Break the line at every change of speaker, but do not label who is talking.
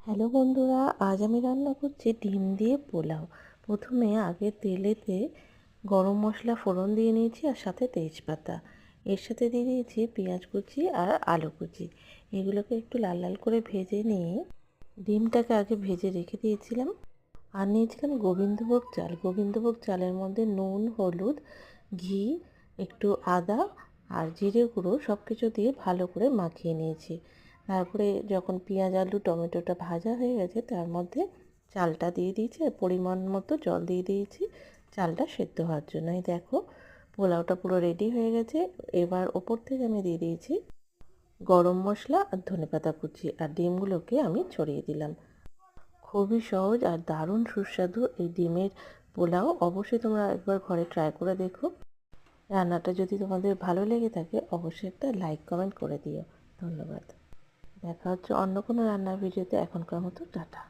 Hello বন্ধুরা, আজ আমি রান্না করছি ডিম দিয়ে পোলাও। প্রথমে আগে তেলেতে গরম মশলা ফোড়ন দিয়ে নিয়েছি আর সাথে তেজপাতা। এর সাথে দিয়ে দিয়েছি পেঁয়াজ কুচি আর আলু কুচি। এগুলোকে একটু লাল লাল করে ভেজে নিয়ে ডিমটাকে আগে ভেজে রেখে দিয়েছিলাম। আর নিয়েছিলাম গোবিন্দভোগ চাল। গোবিন্দভোগ চালের মধ্যে নুন, হলুদ, ঘি, একটু আদা আর জিরে গুঁড়ো সব কিছু দিয়ে ভালো করে মাখিয়ে নিয়েছি। তারপরে যখন পেঁয়াজ, আলু, টমেটোটা ভাজা হয়ে গেছে তার মধ্যে চালটা দিয়ে দিয়েছি আর পরিমাণ মতো জল দিয়ে দিয়েছি চালটা সেদ্ধ হওয়ার জন্য। এই দেখো পোলাওটা পুরো রেডি হয়ে গেছে। এবার ওপর থেকে আমি দিয়ে দিয়েছি গরম মশলা আর ধনেপাতা কুচি আর ডিমগুলোকে আমি ছড়িয়ে দিলাম। খুবই সহজ আর দারুণ সুস্বাদু এই ডিমের পোলাও। অবশ্যই তোমরা একবার ঘরে ট্রাই করে দেখো। রান্নাটা যদি তোমাদের ভালো লেগে থাকে অবশ্যই একটা লাইক কমেন্ট করে দিও। ধন্যবাদ। দেখা হচ্ছে অন্য কোনো রান্নার ভিডিওতে। এখনকার মতো টাটা।